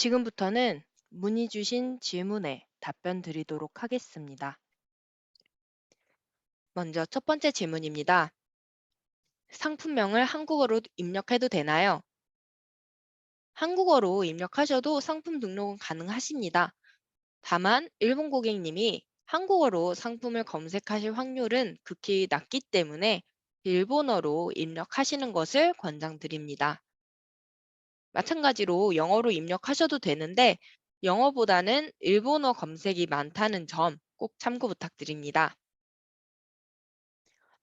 지금부터는 문의 주신 질문에 답변 드리도록 하겠습니다. 먼저 첫 번째 질문입니다. 상품명을 한국어로 입력해도 되나요? 한국어로 입력하셔도 상품 등록은 가능하십니다. 다만 일본 고객님이 한국어로 상품을 검색하실 확률은 극히 낮기 때문에 일본어로 입력하시는 것을 권장드립니다. 마찬가지로 영어로 입력하셔도 되는데 영어보다는 일본어 검색이 많다는 점 꼭 참고 부탁드립니다.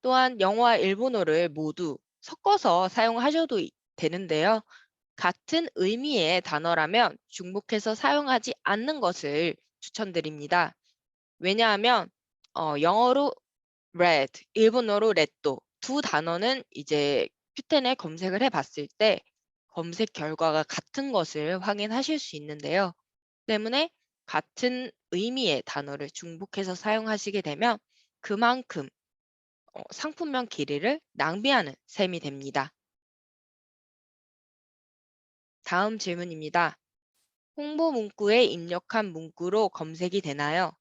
또한 영어와 일본어를 모두 섞어서 사용하셔도 되는데요. 같은 의미의 단어라면 중복해서 사용하지 않는 것을 추천드립니다. 왜냐하면 영어로 red, 일본어로 렛도 두 단어는 이제 q10에 검색을 해봤을 때 검색 결과가 같은 것을 확인하실 수 있는데요. 때문에 같은 의미의 단어를 중복해서 사용하시게 되면 그만큼 상품명 길이를 낭비하는 셈이 됩니다. 다음 질문입니다. 홍보 문구에 입력한 문구로 검색이 되나요?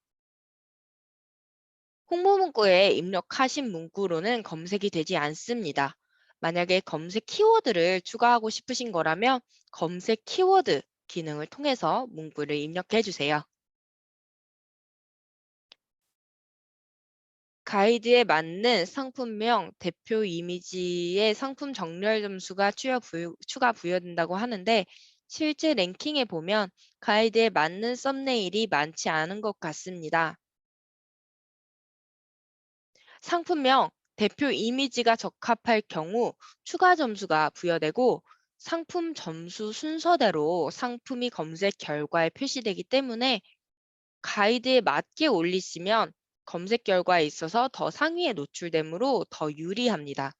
홍보 문구에 입력하신 문구로는 검색이 되지 않습니다. 만약에 검색 키워드를 추가하고 싶으신 거라면 검색 키워드 기능을 통해서 문구를 입력해 주세요. 가이드에 맞는 상품명, 대표 이미지의 상품 정렬 점수가 추가 부여된다고 하는데 실제 랭킹에 보면 가이드에 맞는 썸네일이 많지 않은 것 같습니다. 상품명, 대표 이미지가 적합할 경우 추가 점수가 부여되고 상품 점수 순서대로 상품이 검색 결과에 표시되기 때문에 가이드에 맞게 올리시면 검색 결과에 있어서 더 상위에 노출되므로 더 유리합니다.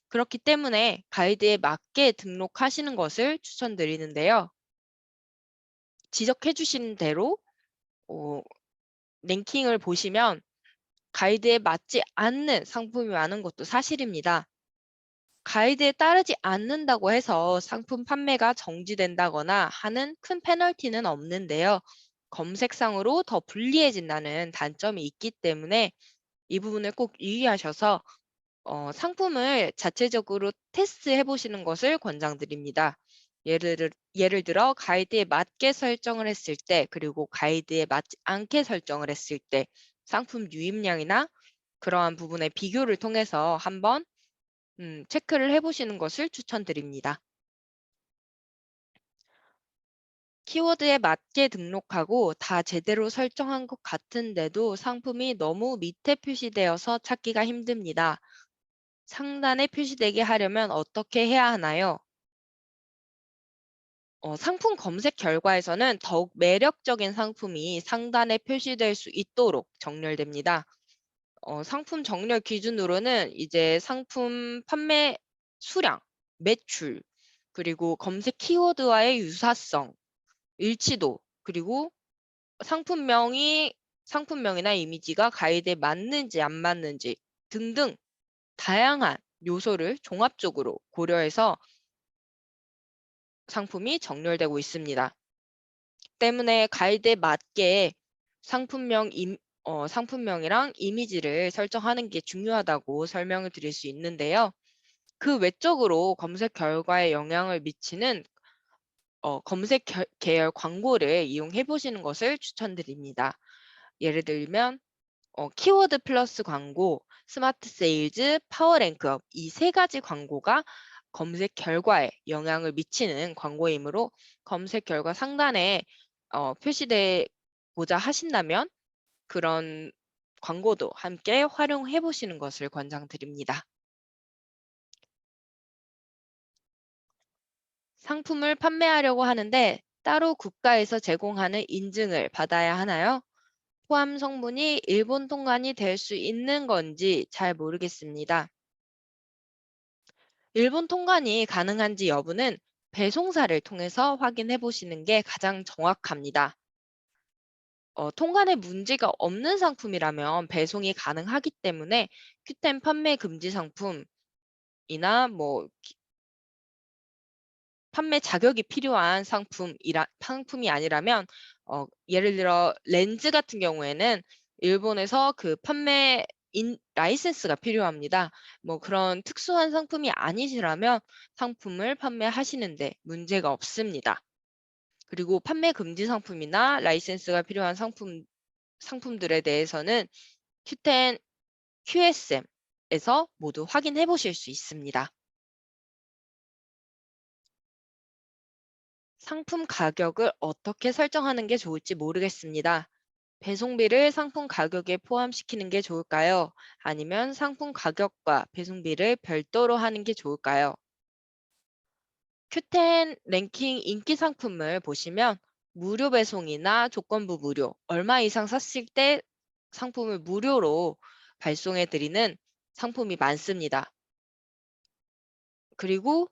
그렇기 때문에 가이드에 맞게 등록하시는 것을 추천드리는데요. 지적해 주신 대로 어, 랭킹을 보시면 가이드에 맞지 않는 상품이 많은 것도 사실입니다. 가이드에 따르지 않는다고 해서 상품 판매가 정지된다거나 하는 큰 페널티는 없는데요. 검색상으로 더 불리해진다는 단점이 있기 때문에 이 부분을 꼭 유의하셔서 상품을 자체적으로 테스트해 보시는 것을 권장드립니다. 예를 들어 가이드에 맞게 설정을 했을 때 그리고 가이드에 맞지 않게 설정을 했을 때 상품 유입량이나 그러한 부분의 비교를 통해서 한번 체크를 해 보시는 것을 추천드립니다. 키워드에 맞게 등록하고 다 제대로 설정한 것 같은데도 상품이 너무 밑에 표시되어서 찾기가 힘듭니다. 상단에 표시되게 하려면 어떻게 해야 하나요? 상품 검색 결과에서는 더욱 매력적인 상품이 상단에 표시될 수 있도록 정렬됩니다. 상품 정렬 기준으로는 이제 상품 판매 수량, 매출, 그리고 검색 키워드와의 유사성, 일치도, 그리고 상품명이 상품명이나 이미지가 가이드에 맞는지 안 맞는지 등등 다양한 요소를 종합적으로 고려해서 상품이 정렬되고 있습니다. 때문에 가이드에 맞게 상품명이랑 이미지를 설정하는 게 중요하다고 설명을 드릴 수 있는데요. 그 외적으로 검색 결과에 영향을 미치는 검색 계열 광고를 이용해 보시는 것을 추천드립니다. 예를 들면 키워드 플러스 광고, 스마트 세일즈, 파워랭크업 이 세 가지 광고가 검색 결과에 영향을 미치는 광고이므로 검색 결과 상단에 표시되고자 하신다면 그런 광고도 함께 활용해 보시는 것을 권장드립니다. 상품을 판매하려고 하는데 따로 국가에서 제공하는 인증을 받아야 하나요? 포함 성분이 일본 통관이 될 수 있는 건지 잘 모르겠습니다. 일본 통관이 가능한지 여부는 배송사를 통해서 확인해 보시는 게 가장 정확합니다. 통관에 문제가 없는 상품이라면 배송이 가능하기 때문에 큐템 판매 금지 상품이나 뭐 판매 자격이 필요한 상품이 아니라면 예를 들어 렌즈 같은 경우에는 일본에서 그 판매 라이센스가 필요합니다. 뭐 그런 특수한 상품이 아니시라면 상품을 판매하시는데 문제가 없습니다. 그리고 판매 금지 상품이나 라이센스가 필요한 상품들에 대해서는 Q10 QSM에서 모두 확인해 보실 수 있습니다. 상품 가격을 어떻게 설정하는 게 좋을지 모르겠습니다. 배송비를 상품 가격에 포함시키는 게 좋을까요? 아니면 상품 가격과 배송비를 별도로 하는 게 좋을까요? Q10 랭킹 인기 상품을 보시면 무료 배송이나 조건부 무료, 얼마 이상 샀을 때 상품을 무료로 발송해 드리는 상품이 많습니다. 그리고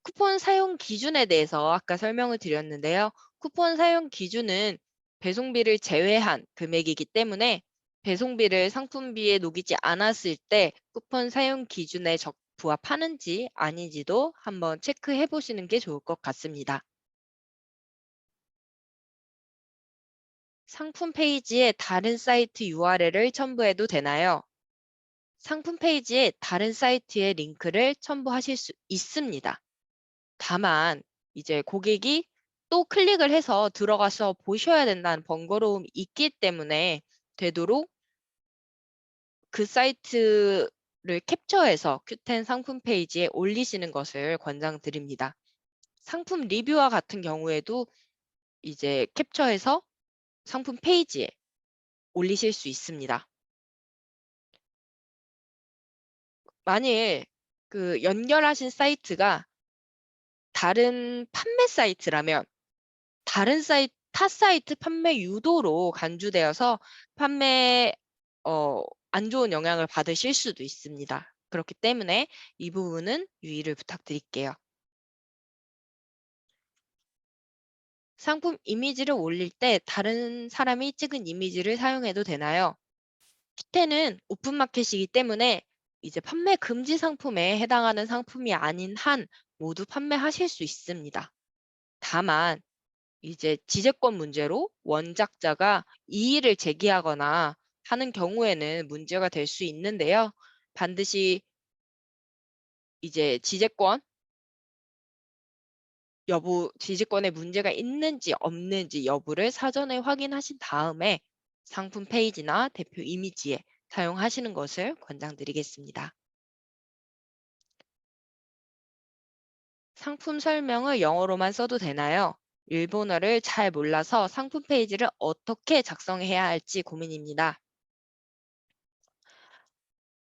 쿠폰 사용 기준에 대해서 아까 설명을 드렸는데요. 쿠폰 사용 기준은 배송비를 제외한 금액이기 때문에 배송비를 상품비에 녹이지 않았을 때 쿠폰 사용 기준에 부합하는지 아닌지도 한번 체크해 보시는 게 좋을 것 같습니다. 상품 페이지에 다른 사이트 URL을 첨부해도 되나요? 상품 페이지에 다른 사이트의 링크를 첨부하실 수 있습니다. 다만 이제 고객이 또 클릭을 해서 들어가서 보셔야 된다는 번거로움이 있기 때문에 되도록 그 사이트를 캡처해서 Q10 상품 페이지에 올리시는 것을 권장드립니다. 상품 리뷰와 같은 경우에도 이제 캡처해서 상품 페이지에 올리실 수 있습니다. 만일 그 연결하신 사이트가 다른 판매 사이트라면 타 사이트 판매 유도로 간주되어서 판매에 안 좋은 영향을 받으실 수도 있습니다. 그렇기 때문에 이 부분은 유의를 부탁드릴게요. 상품 이미지를 올릴 때 다른 사람이 찍은 이미지를 사용해도 되나요? q10은 오픈 마켓이기 때문에 이제 판매 금지 상품에 해당하는 상품이 아닌 한 모두 판매하실 수 있습니다. 다만 이제 지재권 문제로 원작자가 이의를 제기하거나 하는 경우에는 문제가 될 수 있는데요. 반드시 이제 지지권에 문제가 있는지 없는지 여부를 사전에 확인하신 다음에 상품 페이지나 대표 이미지에 사용하시는 것을 권장드리겠습니다. 상품 설명을 영어로만 써도 되나요? 일본어를 잘 몰라서 상품 페이지를 어떻게 작성해야 할지 고민입니다.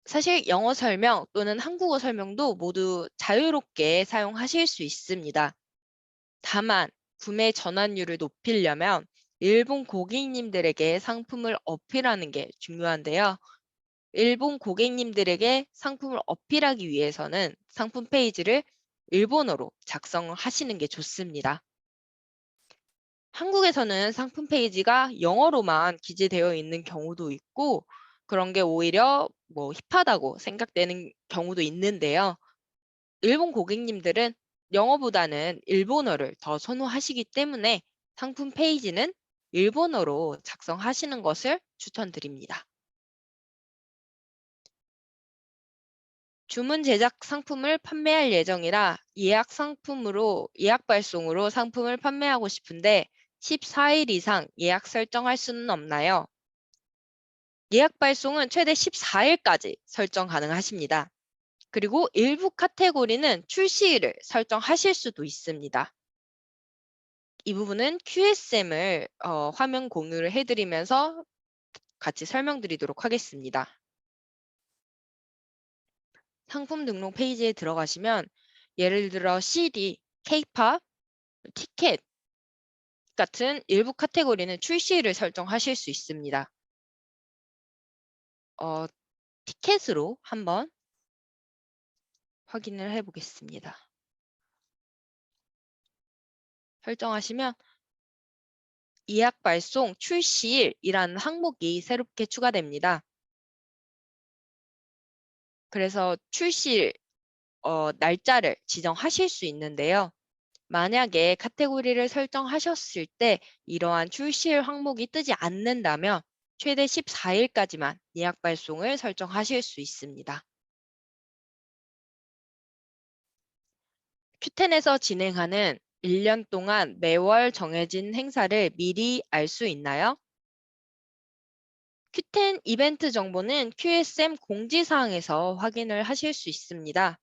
사실 영어 설명 또는 한국어 설명도 모두 자유롭게 사용하실 수 있습니다. 다만 구매 전환율을 높이려면 일본 고객님들에게 상품을 어필하는 게 중요한데요. 일본 고객님들에게 상품을 어필하기 위해서는 상품 페이지를 일본어로 작성하시는 게 좋습니다. 한국에서는 상품 페이지가 영어로만 기재되어 있는 경우도 있고 그런 게 오히려 뭐 힙하다고 생각되는 경우도 있는데요. 일본 고객님들은 영어보다는 일본어를 더 선호하시기 때문에 상품 페이지는 일본어로 작성하시는 것을 추천드립니다. 주문 제작 상품을 판매할 예정이라 예약 발송으로 상품을 판매하고 싶은데 14일 이상 예약 설정할 수는 없나요? 예약 발송은 최대 14일까지 설정 가능하십니다. 그리고 일부 카테고리는 출시일을 설정하실 수도 있습니다. 이 부분은 QSM을 화면 공유를 해드리면서 같이 설명드리도록 하겠습니다. 상품 등록 페이지에 들어가시면 예를 들어 CD, K-pop, 티켓 같은 일부 카테고리는 출시일을 설정하실 수 있습니다. 티켓으로 한번 확인을 해 보겠습니다. 설정하시면 예약 발송 출시일이라는 항목이 새롭게 추가됩니다. 그래서 출시일 날짜를 지정하실 수 있는데요. 만약에 카테고리를 설정하셨을 때 이러한 출시일 항목이 뜨지 않는다면 최대 14일까지만 예약 발송을 설정하실 수 있습니다. 큐텐에서 진행하는 1년 동안 매월 정해진 행사를 미리 알 수 있나요? 큐텐 이벤트 정보는 QSM 공지사항에서 확인을 하실 수 있습니다.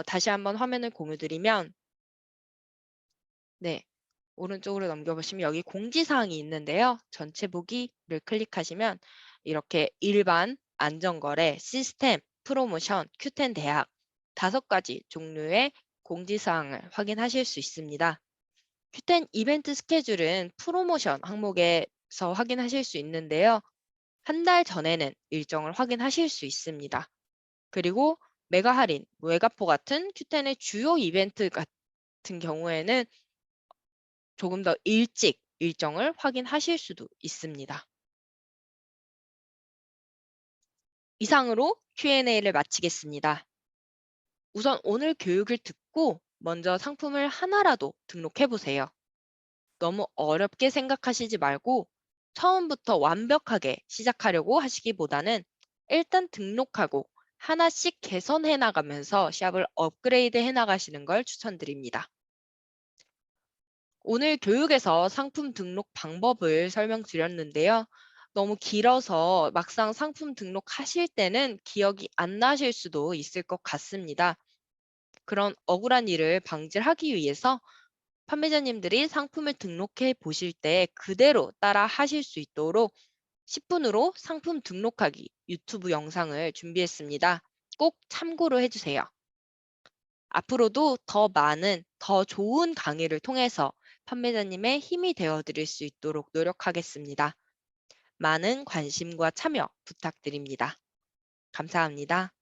다시 한번 화면을 공유드리면, 네, 오른쪽으로 넘겨보시면 여기 공지사항이 있는데요. 전체 보기를 클릭하시면 이렇게 일반, 안전거래, 시스템, 프로모션, 큐텐 대학 5가지 종류의 공지사항을 확인하실 수 있습니다. 큐텐 이벤트 스케줄은 프로모션 항목에서 확인하실 수 있는데요. 한 달 전에는 일정을 확인하실 수 있습니다. 그리고 메가 할인, 메가포 같은 큐텐의 주요 이벤트 같은 경우에는 조금 더 일찍 일정을 확인하실 수도 있습니다. 이상으로 Q&A를 마치겠습니다. 우선 오늘 교육을 듣고 먼저 상품을 하나라도 등록해 보세요. 너무 어렵게 생각하시지 말고 처음부터 완벽하게 시작하려고 하시기보다는 일단 등록하고 하나씩 개선해 나가면서 샵을 업그레이드 해 나가시는 걸 추천드립니다. 오늘 교육에서 상품 등록 방법을 설명드렸는데요. 너무 길어서 막상 상품 등록하실 때는 기억이 안 나실 수도 있을 것 같습니다. 그런 억울한 일을 방지하기 위해서 판매자님들이 상품을 등록해 보실 때 그대로 따라 하실 수 있도록 10분으로 상품 등록하기 유튜브 영상을 준비했습니다. 꼭 참고로 해주세요. 앞으로도 더 많은, 더 좋은 강의를 통해서 판매자님의 힘이 되어 드릴 수 있도록 노력하겠습니다. 많은 관심과 참여 부탁드립니다. 감사합니다.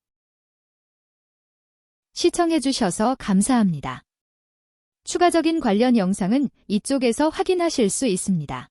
시청해주셔서 감사합니다. 추가적인 관련 영상은 이쪽에서 확인하실 수 있습니다.